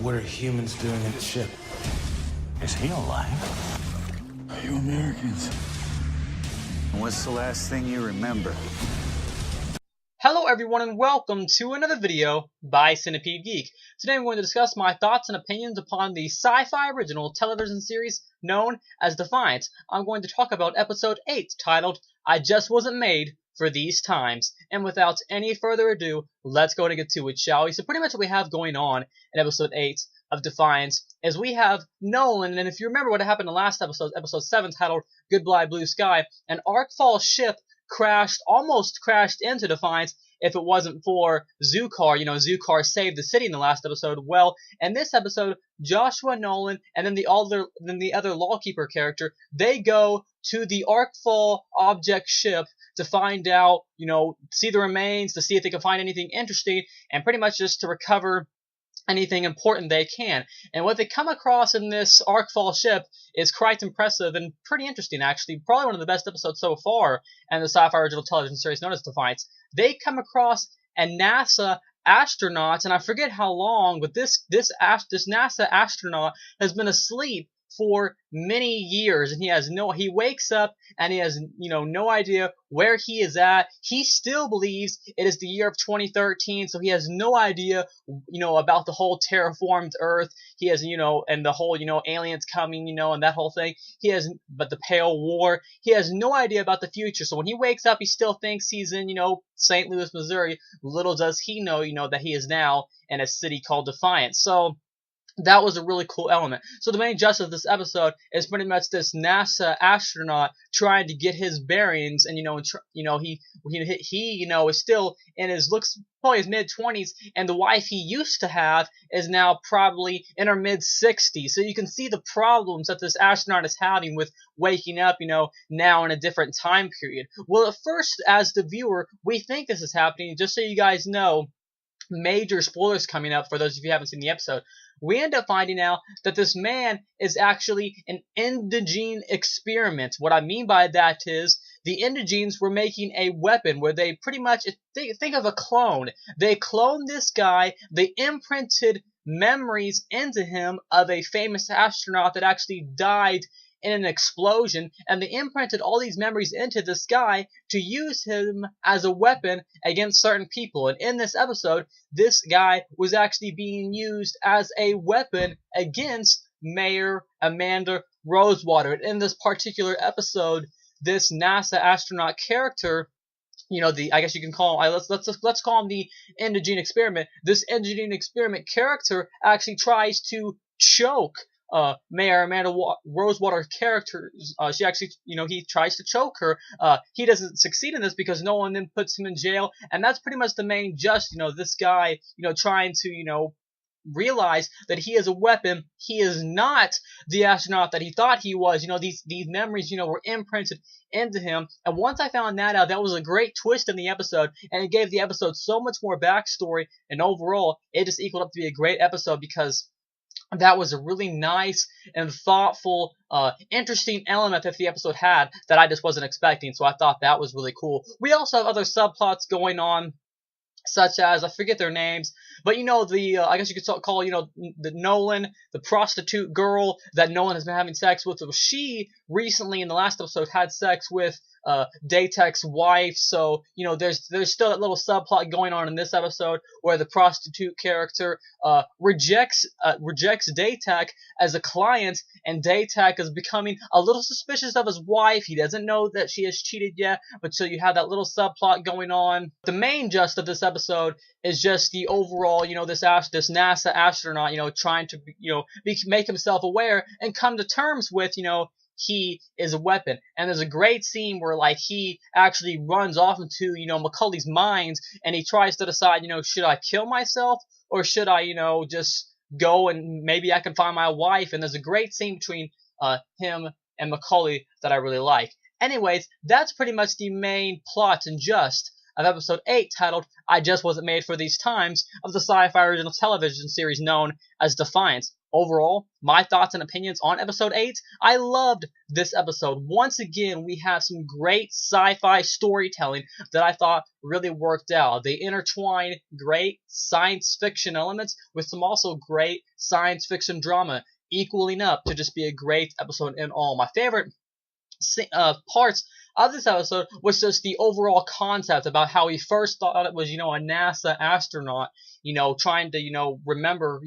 What are humans doing in the ship? Is he alive? Are you Americans? What's the last thing you remember? Hello everyone and welcome to another video by Centipede Geek. Today I'm going to discuss my thoughts and opinions upon the sci-fi original television series known as Defiance. I'm going to talk about episode 8 titled, I Just Wasn't Made for These Times. And without any further ado, let's go to get to it, shall we? So pretty much what we have going on in episode 8 of Defiance is we have Nolan, and if you remember what happened in the last episode, episode 7 titled Goodbye Blue Sky, an Arkfall ship almost crashed into Defiance if it wasn't for Zukar. You know, Zukar saved the city in the last episode. Well, in this episode, Joshua, Nolan, and then the other lawkeeper character, they go to the Arkfall object ship to find out, you know, see the remains, to see if they can find anything interesting, and pretty much just to recover anything important they can. And what they come across in this Arkfall ship is quite impressive and pretty interesting, actually. Probably one of the best episodes so far in the sci-fi original television series known as Defiance. They come across a NASA astronaut, and I forget how long, but this NASA astronaut has been asleep for many years, and he wakes up and he has, you know, no idea where he is at. He still believes it is the year of 2013, so he has no idea, you know, about the whole terraformed Earth. He has, you know, and the whole, you know, aliens coming, you know, and that whole thing. But the Pale War. He has no idea about the future. So when he wakes up, he still thinks he's in, you know, St. Louis, Missouri. Little does he know, you know, that he is now in a city called Defiance. So that was a really cool element. So the main gist of this episode is pretty much this NASA astronaut trying to get his bearings, and he is still in probably his mid-20s, and the wife he used to have is now probably in her mid-60s. So you can see the problems that this astronaut is having with waking up, you know, now in a different time period. Well, at first, as the viewer, we think this is happening. Just so you guys know, major spoilers coming up for those of you who haven't seen the episode. We end up finding out that this man is actually an indigene experiment. What I mean by that is the indigenes were making a weapon where they pretty much, think of a clone. They cloned this guy, they imprinted memories into him of a famous astronaut that actually died in an explosion, and they imprinted all these memories into this guy to use him as a weapon against certain people. And in this episode, this guy was actually being used as a weapon against Mayor Amanda Rosewater. And in this particular episode, this NASA astronaut character, you know, I guess you can call him, let's call him the indigene experiment. This indigene experiment character actually tries to choke Mayor Amanda Rosewater's character. She actually, you know, he tries to choke her. He doesn't succeed in this because no one then puts him in jail, and that's pretty much the main gist. You know, this guy, you know, trying to, you know, realize that he is a weapon. He is not the astronaut that he thought he was. You know, these memories, you know, were imprinted into him. And once I found that out, that was a great twist in the episode, and it gave the episode so much more backstory, and overall, it just equaled up to be a great episode because that was a really nice and thoughtful, interesting element that the episode had that I just wasn't expecting. So I thought that was really cool. We also have other subplots going on, such as, I forget their names, but you know, I guess you could call, you know, the Nolan, the prostitute girl that Nolan has been having sex with. She recently in the last episode had sex with Daytek's wife. So, you know, there's still that little subplot going on in this episode where the prostitute character rejects Daytek as a client, and Daytek is becoming a little suspicious of his wife. He doesn't know that she has cheated yet, but so you have that little subplot going on. The main gist of this episode is just the overall, you know, this NASA astronaut, you know, trying to, you know, make himself aware and come to terms with, you know, he is a weapon. And there's a great scene where, like, he actually runs off into, you know, Macaulay's mines, and he tries to decide, you know, should I kill myself or should I, you know, just go and maybe I can find my wife. And there's a great scene between him and Macaulay that I really like. Anyways, that's pretty much the main plot and gist of episode 8 titled I Just Wasn't Made for These Times of the sci-fi original television series known as Defiance. Overall, my thoughts and opinions on episode 8, I loved this episode. Once again, we have some great sci-fi storytelling that I thought really worked out. They intertwine great science fiction elements with some also great science fiction drama, equaling up to just be a great episode in all. My favorite parts of this episode was just the overall concept about how he first thought it was, a NASA astronaut, trying to, remember,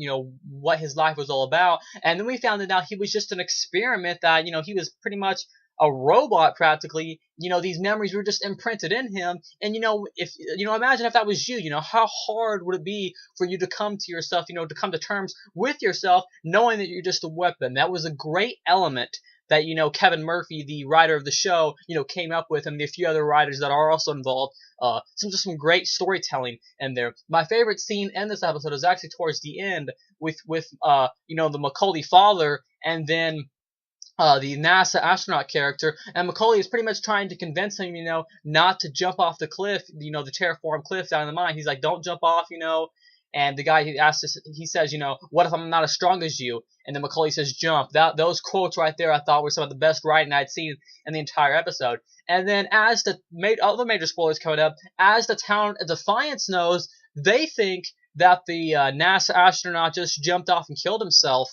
what his life was all about. And then we found out he was just an experiment that, he was pretty much a robot practically. These memories were just imprinted in him. And, if, imagine if that was you, how hard would it be for you to come to yourself, to come to terms with yourself, knowing that you're just a weapon. That was a great element that, Kevin Murphy, the writer of the show, came up with, and the few other writers that are also involved. Some great storytelling in there. My favorite scene in this episode is actually towards the end with the Macaulay father, and then the NASA astronaut character, and Macaulay is pretty much trying to convince him, not to jump off the cliff, the terraform cliff down in the mine. He's like, don't jump off, and the guy he says, what if I'm not as strong as you? And then Macaulay says, jump. Those quotes right there I thought were some of the best writing I'd seen in the entire episode. And then as the other major spoilers coming up, as the town of Defiance knows, they think that the NASA astronaut just jumped off and killed himself.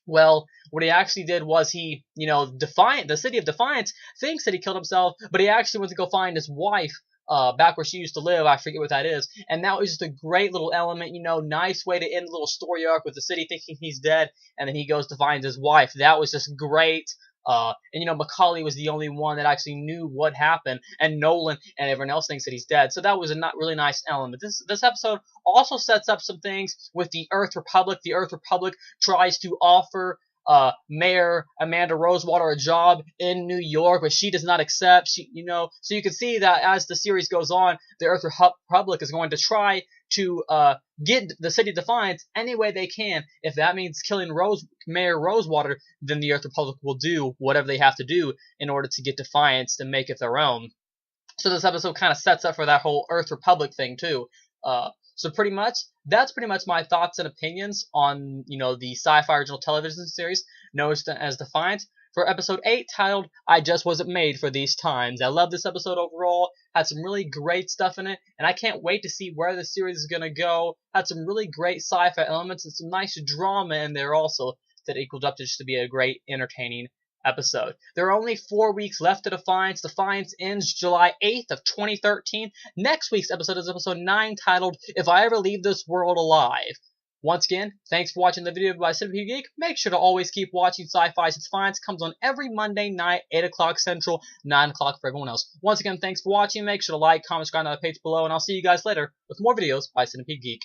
Well, what he actually did was the city of Defiance thinks that he killed himself, but he actually went to go find his wife, back where she used to live. I forget what that is. And that was just a great little element, nice way to end the little story arc with the city thinking he's dead, and then he goes to find his wife. That was just great. And Macaulay was the only one that actually knew what happened, and Nolan and everyone else thinks that he's dead. So that was a really nice element. This episode also sets up some things with the Earth Republic. The Earth Republic tries to offer Mayor Amanda Rosewater a job in New York, but she does not accept. So you can see that as the series goes on, the Earth Republic is going to try to get the city of Defiance any way they can. If that means killing Mayor Rosewater, then the Earth Republic will do whatever they have to do in order to get Defiance to make it their own. So this episode kind of sets up for that whole Earth Republic thing too. So that's pretty much my thoughts and opinions on, the sci-fi original television series known as Defiance for episode 8 titled I Just Wasn't Made for These Times. I love this episode overall. Had some really great stuff in it, and I can't wait to see where the series is going to go. Had some really great sci-fi elements and some nice drama in there also that equaled up to just to be a great, entertaining episode. There are only 4 weeks left to Defiance. Defiance ends July 8th of 2013. Next week's episode is episode 9 titled If I Ever Leave This World Alive. Once again, thanks for watching the video by Cinepede Geek. Make sure to always keep watching Sci-Fi's Defiance. Comes on every Monday night, 8 o'clock Central, 9 o'clock for everyone else. Once again, thanks for watching. Make sure to like, comment, subscribe on the page below, and I'll see you guys later with more videos by Cinepede Geek.